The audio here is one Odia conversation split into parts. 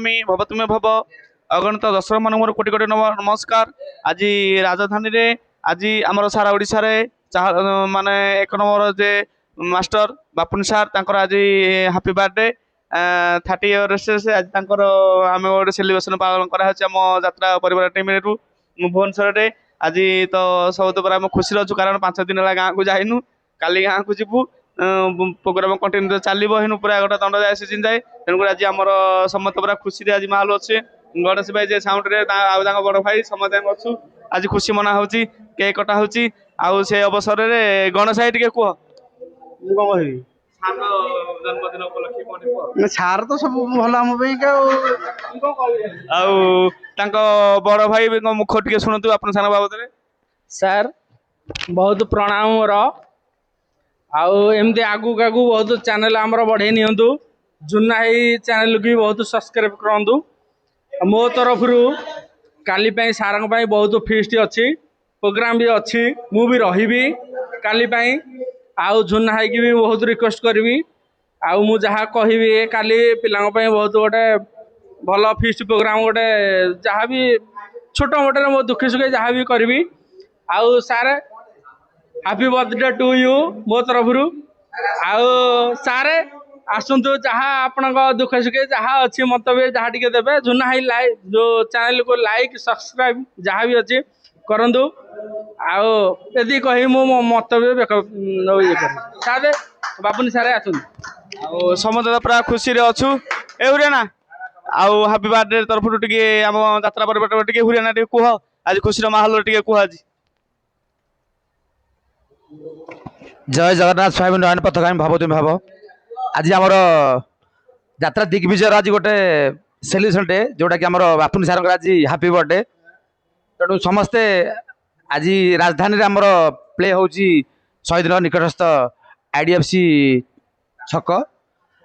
আমি ভব ତୁମେ ଭବ ଅଗଣିତ ଦର୍ଶକ ମାନଙ୍କୁ ମୋର କୋଟି କୋଟି ନମସ୍କାର। ଆଜି ରାଜଧାନୀରେ ଆଜି ଆମର ସାରା ଓଡ଼ିଶାରେ ମାନେ ଏକ ନମ୍ବର ଯେ ମାଷ୍ଟର ବାପୁନି ସାର୍ ତାଙ୍କର ଆଜି ହାପି ବାର୍ଥଡେ 30 ଇୟର୍ସ ଆଜି ତାଙ୍କର ଆମେ ଗୋଟେ ସେଲିବ୍ରେସନ ପାଳନ କରାହେଉଛି ଆମ ଯାତ୍ରା ପରିବାର ଟିମରୁ ଭୁବନେଶ୍ୱରରେ। ଆଜି ତ ସବୁ ପୁରା ଆମେ ଖୁସିରେ ଅଛୁ କାରଣ 5 ଦିନ ହେଲା ଗାଁକୁ ଯାଇନୁ, କାଲି ଗାଁକୁ ଯିବୁ। ପ୍ରୋଗ୍ରାମ କଣ୍ଟିନ୍ୟୁ ଚାଲିବ ହେନୁ ପୁରା ଗୋଟେ ଦଣ୍ଡ ଯାଏ ସିଜିନ ଯାଏ। ତେଣୁକରି ଆଜି ଆମର ସମସ୍ତେ ପୁରା ଖୁସିରେ ଆଜି ମାହୋଲ ଅଛି। ଗଣେଶ ଭାଇ ଯେ ସାଉଣ୍ଡରେ ଆଉ ତାଙ୍କ ବଡ ଭାଇ ସମସ୍ତେ ଆମେ ଅଛୁ। ଆଜି ଖୁସି ମନା ହଉଛି, କେକ୍ କଟା ହଉଛି। ଆଉ ସେ ଅବସରରେ ଗଣେଶ ଭାଇ ଟିକେ କୁହ। ମୁଁ କଣ କହିବି? ଜନ୍ମଦିନ ଉପଲକ୍ଷେ ସାର ତ ସବୁ ଭଲ ଆମ ପାଇଁକା ଆଉ ତାଙ୍କ ବଡ ଭାଇଙ୍କ ମୁଖ ଟିକେ ଶୁଣନ୍ତୁ ଆପଣ ସାନ ବାବଦରେ। ସାର୍ ବହୁତ ପ୍ରଣାମ ମୋର। ଆଉ ଏମିତି ଆଗକୁ ଆଗକୁ ବହୁତ ଚ୍ୟାନେଲ ଆମର ବଢେଇ ନିଅନ୍ତୁ। ଜୁନା ଭାଇ ଚ୍ୟାନେଲକୁ ବି ବହୁତ ସବସ୍କ୍ରାଇବ କରନ୍ତୁ। ମୋ ତରଫରୁ କାଲି ପାଇଁ ସାରଙ୍କ ପାଇଁ ବହୁତ ଫିଷ୍ଟ ଅଛି, ପ୍ରୋଗ୍ରାମ ବି ଅଛି। ମୁଁ ବି ରହିବି କାଲି ପାଇଁ। ଆଉ ଜୁନା ଭାଇକି ବି ବହୁତ ରିକ୍ୱେଷ୍ଟ କରିବି। ଆଉ ମୁଁ ଯାହା କହିବି କାଲି ପିଲାଙ୍କ ପାଇଁ ବହୁତ ଗୋଟେ ଭଲ ଫିଷ୍ଟ ପ୍ରୋଗ୍ରାମ ଗୋଟେ ଯାହାବି ଛୋଟ ମୋଟରେ ମୋ ଦୁଃଖେ ସୁଖେ ଯାହା ବି କରିବି। ଆଉ sir happy birthday to you ମୋ ତରଫରୁ। ଆଉ ସାର୍ ଆସନ୍ତୁ, ଯାହା ଆପଣଙ୍କ ଦୁଃଖେ ସୁଖେ ଯାହା ଅଛି ମନ୍ତବ୍ୟ ଯାହା ଟିକେ ଦେବେ। ଜୁନା ଭାଇ ଯୋଉ ଚ୍ୟାନେଲକୁ ଲାଇକ୍ ସବସ୍କ୍ରାଇବ ଯାହା ବି ଅଛି କରନ୍ତୁ। ଆଉ ଏତିକି କହି ମୁଁ ମୋ ମନ୍ତବ୍ୟ ଇଏ କରିବି। ସାର୍ ବାବୁନି ସାର୍ ଆସନ୍ତୁ। ଆଉ ସମସ୍ତେ ତ ପୁରା ଖୁସିରେ ଅଛୁ। ଏ ହୁରିଆନା ଆଉ ହାପି ବାର୍ଥଡେ ତରଫରୁ ଟିକେ ଆମ ଯାତ୍ରା ପରିବାର ଟିକେ ହୁରିଆନା ଟିକେ କୁହ। ଆଜି ଖୁସିର ମାହୋଲ ଟିକେ କୁହ। ଆଜି ଜୟ ଜଗନ୍ନାଥ ସ୍ୱାମୀ ନୟନ ପଥଗାମୀ ଭବ ତୁମେ ଭାବ। ଆଜି ଆମର ଯାତ୍ରା ଦିଗ୍ବିଜୟର ଆଜି ଗୋଟେ ସେଲିବ୍ରେସନ ଡେ, ଯୋଉଟାକି ଆମର ବାପୁନି ସାରଙ୍କର ଆଜି ହାପି ବର୍ଥଡେ। ତେଣୁ ସମସ୍ତେ ଆଜି ରାଜଧାନୀରେ ଆମର ପ୍ଲେ ହେଉଛି ଶହୀଦନଗର ନିକଟସ୍ଥ IDFC ଛକ।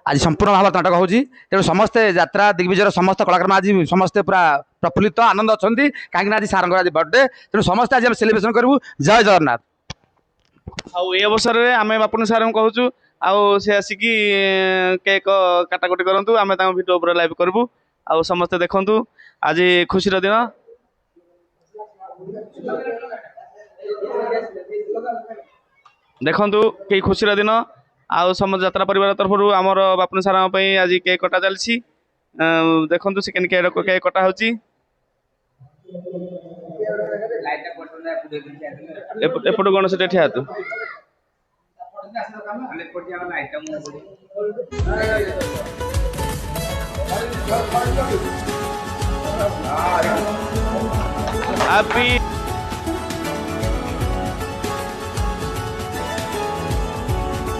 ଆଜି ସମ୍ପୂର୍ଣ୍ଣ ଭାବରେ ନାଟକ ହେଉଛି। ତେଣୁ ସମସ୍ତେ ଯାତ୍ରା ଦିଗ୍ବିଜୟର ସମସ୍ତ କଳାକାରମାନେ ଆଜି ସମସ୍ତେ ପୁରା ପ୍ରଫୁଲ୍ଲିତ ଆନନ୍ଦ ଅଛନ୍ତି, କାହିଁକିନା ଆଜି ସାରଙ୍କର ଆଜି ବର୍ଥଡେ। ତେଣୁ ସମସ୍ତେ ଆଜି ଆମେ ସେଲିବ୍ରେସନ କରିବୁ। ଜୟ ଜଗନ୍ନାଥ। ଆଉ ଏ ଅବସରରେ ଆମେ ବାପୁନି ସାରଙ୍କୁ କହୁଛୁ ଆଉ ସେ ଆସିକି କେକ୍ କାଟାକୁଟି କରନ୍ତୁ, ଆମେ ତାଙ୍କ ଭିଡ଼ିଓ ଉପରେ ଲାଇଭ୍ କରିବୁ। ଆଉ ସମସ୍ତେ ଦେଖନ୍ତୁ ଆଜି ଖୁସିର ଦିନ। ଦେଖନ୍ତୁ କେହି ଖୁସିର ଦିନ। ଆଉ ସମସ୍ତ ଯାତ୍ରା ପରିବାର ତରଫରୁ ଆମର ବାପୁନି ସାରଙ୍କ ପାଇଁ ଆଜି କେକ୍ କଟା ଚାଲିଛି। ଦେଖନ୍ତୁ ସେକେଣ୍ଡ କେକ୍ କଟା ହେଉଛି। ଏପଟୁ ଗଣେଶ ଟେ ଠିଆ ତୁ। Happy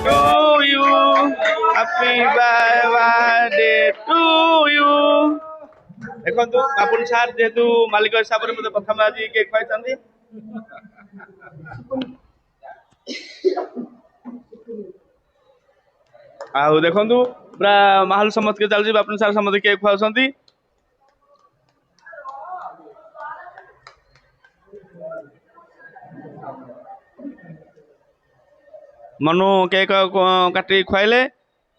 to you, happy birthday to you। ଦେଖନ୍ତୁ ବାପୁନି ସାର୍ ଯେହେତୁ ମାଲିକ ହିସାବରେ ମୋତେ ପ୍ରଥମେ ଆଜି କେକ୍ ଖୁଆଇଛନ୍ତି। ଆଉ ଦେଖନ୍ତୁ ପୁରା ମାହୋଲ ସମସ୍ତଙ୍କୁ ଚାଲୁଛି, ବାପୁନି ସାର୍ ସମସ୍ତେ କେକ୍ ଖୁଆଉଛନ୍ତି। ମନୁ କେକ୍ କାଟି ଖୁଆଇଲେ।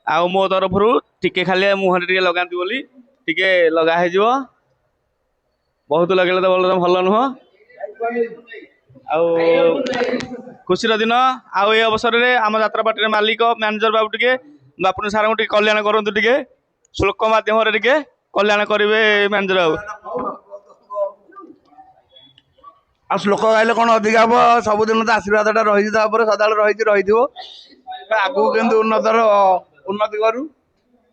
ଆଉ ମୋ ତରଫରୁ ଟିକେ ଖାଲି ମୁହଁରେ ଟିକେ ଲଗାନ୍ତି ବୋଲି ଟିକେ ଲଗା ହେଇଯିବ। ବହୁତ ଲଗେଇଲେ ତ ଭଲ ନୁହଁ। ଆଉ ଖୁସିର ଦିନ। ଆଉ ଏ ଅବସରରେ ଆମ ଯାତ୍ରା ପାର୍ଟିର ମାଲିକ ମ୍ୟାନେଜର ବାବୁ ଟିକେ ବାପୁନି ସାରଙ୍କୁ ଟିକେ କଲ୍ୟାଣ କରନ୍ତୁ, ଟିକେ ଶ୍ଲୋକ ମାଧ୍ୟମରେ ଟିକେ କଲ୍ୟାଣ କରିବେ ମ୍ୟାନେଜର ବାବୁ। ଆଉ ଶ୍ଲୋକ ଗାଇଲେ କଣ ଅଧିକା ହବ? ସବୁଦିନ ତ ଆଶୀର୍ବାଦଟା ରହିଛି ତା ଉପରେ, ସଦାବେଳେ ରହିଥିବ। ଆଗକୁ କେମିତି ଉନ୍ନତି କରୁ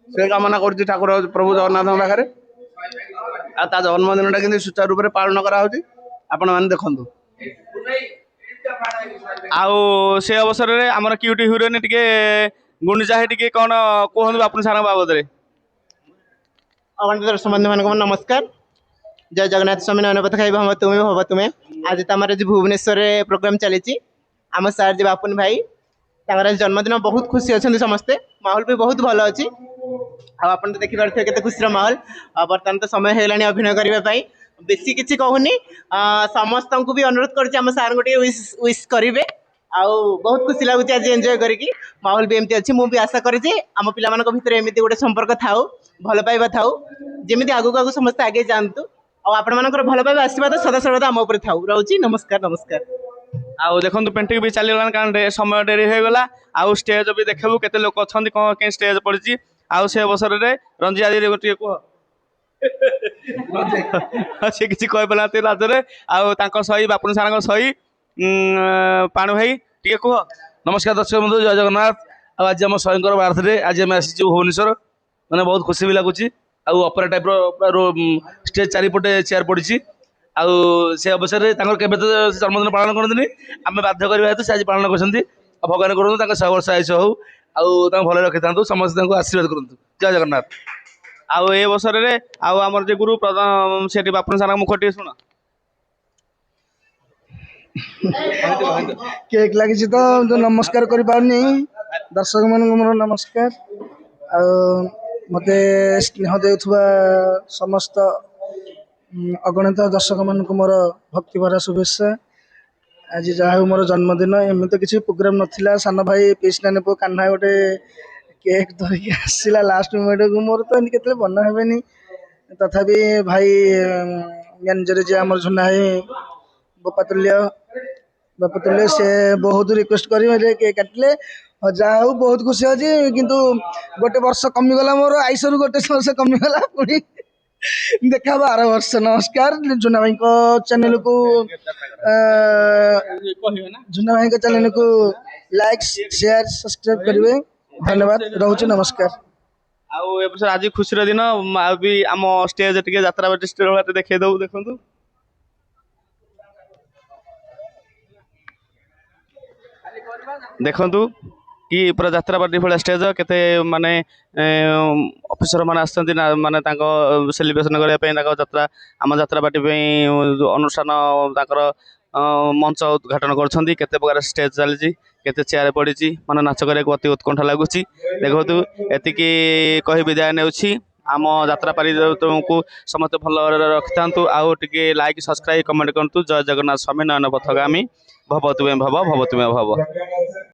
ସେ କାମନା କରୁଛି ଠାକୁର ପ୍ରଭୁ ଜଗନ୍ନାଥଙ୍କ ପାଖରେ। ଆଉ ତା ଜନ୍ମଦିନଟା କେମିତି ସୁଚାରୁ ରୂପରେ ପାଳନ କରାହଉଛି ଆପଣମାନେ ଦେଖନ୍ତୁ। ଆଉ ସେ ଅବସରରେ ଆମର କ୍ୟୁଟି ହିରୋଇନ ଟିକେ ଗୁଣ୍ଡିଚା ହେଇ ଟିକେ କଣ କୁହନ୍ତୁ ବାପୁନି ସାରଙ୍କ ବାବଦରେ। ଦର୍ଶକ ବନ୍ଧୁମାନଙ୍କୁ ନମସ୍କାର। ଜୟ ଜଗନ୍ନାଥ ସ୍ୱାମୀ ନୟନ ପଥଗାମୀ ଭବ ତୁମେ। ଆଜି ତ ଆମର ଭୁବନେଶ୍ୱରରେ ପ୍ରୋଗ୍ରାମ ଚାଲିଛି। ଆମ ସାର୍ ଯେ ବାପୁନି ଭାଇ ତାଙ୍କର ଆଜି ଜନ୍ମଦିନ, ବହୁତ ଖୁସି ଅଛନ୍ତି ସମସ୍ତେ। ମାହୋଲ ବି ବହୁତ ଭଲ ଅଛି। ଆଉ ଆପଣ ତ ଦେଖିପାରୁଥିବେ କେତେ ଖୁସିର ମାହୋଲ। ବର୍ତ୍ତମାନ ତ ସମୟ ହେଇଗଲାଣି ଅଭିନୟ କରିବା ପାଇଁ। ବେଶୀ କିଛି କହୁନି, ସମସ୍ତଙ୍କୁ ବି ଅନୁରୋଧ କରୁଛି ଆମ ସାର୍ଙ୍କୁ ଟିକେ ୱିଶ୍ କରିବେ। ଆଉ ବହୁତ ଖୁସି ଲାଗୁଛି ଆଜି ଏନ୍ଜୟ କରିକି। ମାହୋଲ ବି ଏମିତି ଅଛି। ମୁଁ ବି ଆଶା କରିଛି ଆମ ପିଲାମାନଙ୍କ ଭିତରେ ଏମିତି ଗୋଟେ ସମ୍ପର୍କ ଥାଉ, ଭଲ ପାଇବା ଥାଉ। ଯେମିତି ଆଗକୁ ଆଗକୁ ସମସ୍ତେ ଆଗେଇ ଯାଆନ୍ତୁ ଆଉ ଆପଣମାନଙ୍କର ଭଲ ପାଇବା ଆଶୀର୍ବାଦ ସଦା ସର୍ବଦା ଆମ ଉପରେ ଥାଉ। ରହୁଛି, ନମସ୍କାର ନମସ୍କାର। ଆଉ ଦେଖନ୍ତୁ ପେଣ୍ଟିଂ ବି ଚାଲିଗଲାଣି କାରଣ ସମୟ ଡେରି ହେଇଗଲା। ଆଉ ଷ୍ଟେଜ ବି ଦେଖିବୁ କେତେ ଲୋକ ଅଛନ୍ତି କଣ କେଁ ଷ୍ଟେଜ ପଡିଛି। ଆଉ ସେ ଅବସରରେ ରଞ୍ଜି ଆଜି ଗୋଟିଏ କୁହ ସେ କିଛି କହିପାରିନାହାନ୍ତି ରାଜରେ। ଆଉ ତାଙ୍କ ସହି ବାପୁନି ସାରଙ୍କ ସହି ପାଣୁ ଭାଇ ଟିକେ କୁହ। ନମସ୍କାର ଦର୍ଶକ ବନ୍ଧୁ, ଜୟ ଜଗନ୍ନାଥ। ଆଉ ଆଜି ଆମ ସ୍ୱୟଂଙ୍କର ବାର୍ଥଡେ, ଆଜି ଆମେ ଆସିଛୁ ଭୁବନେଶ୍ୱର, ମାନେ ବହୁତ ଖୁସି ବି ଲାଗୁଛି। ଆଉ ଅପେରା ଟାଇପ୍ର ପୁରା ଷ୍ଟେଜ ଚାରିପଟେ ଚେୟାର ପଡ଼ିଛି। ଆଉ ସେ ଅବସରରେ ତାଙ୍କର କେବେ ତ ଜନ୍ମଦିନ ପାଳନ କରନ୍ତିନି, ଆମେ ବାଧ୍ୟ କରିବା ହେତୁ ସେ ଆଜି ପାଳନ କରିଛନ୍ତି। ଆଉ ଭଗବାନ କରନ୍ତୁ ତାଙ୍କ 100 ବର୍ଷ ଆୟୁଷ ହଉ, ଆଉ ତାଙ୍କୁ ଭଲ ରଖିଥାନ୍ତୁ, ସମସ୍ତେ ତାଙ୍କୁ ଆଶୀର୍ବାଦ କରନ୍ତୁ। ଜୟ ଜଗନ୍ନାଥ। ଆଉ ଏ ଅବସରରେ ଆଉ ଆମର ଯେ ଗୁରୁ ପ୍ରଧାନ ସେଠି ବାପୁନି ସାରଙ୍କ ମୁଖ ଟିକେ ଶୁଣ। କେକ୍ ଲାଗିଛି ତ ନମସ୍କାର କରିପାରୁନି। ଦର୍ଶକ ମାନଙ୍କୁ ମୋର ନମସ୍କାର। ଆଉ ମୋତେ ସ୍ନେହ ଦେଉଥିବା ସମସ୍ତ ଅଗଣିତ ଦର୍ଶକ ମାନଙ୍କୁ ମୋର ଭକ୍ତିଭରା ଶୁଭେଚ୍ଛା। ଆଜି ଯାହା ହଉ ମୋର ଜନ୍ମଦିନ, ଏମିତି କିଛି ପ୍ରୋଗ୍ରାମ ନଥିଲା। ସାନ ଭାଇ ପିସ୍ ନାନୀ ପୁଅ କାହ୍ନା ଗୋଟେ କେକ୍ ଧରିକି ଆସିଲା ଲାଷ୍ଟ ମୋମେଣ୍ଟକୁ। ମୋର ତ ଏମିତି କେତେବେଳେ ମନେ ହେବେନି, ତଥାପି ଭାଇ ମ୍ୟାନେଜର ଯିଏ ଆମର ଝୁନା ଭାଇ ବାପତୁଲ୍ୟ ସେ ବହୁତ ରିକ୍ୱେଷ୍ଟ କରି କେକ୍ କାଟିଲେ। ଯାହା ହଉ ବହୁତ ଖୁସି ଅଛି। କିନ୍ତୁ ଗୋଟେ ବର୍ଷ କମିଗଲା, ମୋର ଆୟୁଷରୁ ଗୋଟେ ବର୍ଷ କମିଗଲା। ପୁଣି ଦେଖା ହବ ଆର ବର୍ଷ। ନମସ୍କାର। ଝୁନା ଭାଇଙ୍କ ଚ୍ୟାନେଲକୁ ଲାଇକ୍ ସେୟାର ସବସ୍କ୍ରାଇବ କରିବେ। ଧନ୍ୟବାଦ, ରହୁଛି, ନମସ୍କାର। ଆଉ ଏ ବର୍ଷ ଆଜି ଖୁସିର ଦିନ। ଆଉ ବି ଆମ ଷ୍ଟେଜ ଟିକେ ଯାତ୍ରା ଷ୍ଟେଜ ଦେଖେଇ ଦବୁ। ଦେଖନ୍ତୁ ଦେଖନ୍ତୁ କି ପୁରା ଯାତ୍ରା ପାର୍ଟି ଭଳିଆ ଷ୍ଟେଜ। କେତେ ମାନେ ଅଫିସର ମାନେ ଆସିଛନ୍ତି ନା, ମାନେ ତାଙ୍କ ସେଲିବ୍ରେସନ କରିବା ପାଇଁ ତାଙ୍କ ଯାତ୍ରା, ଆମ ଯାତ୍ରା ପାର୍ଟି ପାଇଁ ଅନୁଷ୍ଠାନ ତାଙ୍କର ମଞ୍ଚ ଉଦ୍ଘାଟନ କରୁଛନ୍ତି। କେତେ ପ୍ରକାର ଷ୍ଟେଜ ଚାଲିଛି, କେତେ ଚେୟାର ପଡ଼ିଛି, ମାନେ ନାଚ କରିବାକୁ ଅତି ଉତ୍କଣ୍ଠା ଲାଗୁଛି। ଦେଖନ୍ତୁ ଏତିକି କହି ବିଦାୟ ନେଉଛି। ଆମ ଯାତ୍ରା ପାର୍ଟି ତୁମକୁ ସମସ୍ତେ ଭଲ ଭାବରେ ରଖିଥାନ୍ତୁ। ଆଉ ଟିକେ ଲାଇକ୍ ସବସ୍କ୍ରାଇବ କମେଣ୍ଟ କରନ୍ତୁ। ଜୟ ଜଗନ୍ନାଥ ସ୍ୱାମୀ ନୟନ ପଥଗାମୀ ଭବ ତୁମେ ଭବ ଭବ ତୁମେ ଭବ।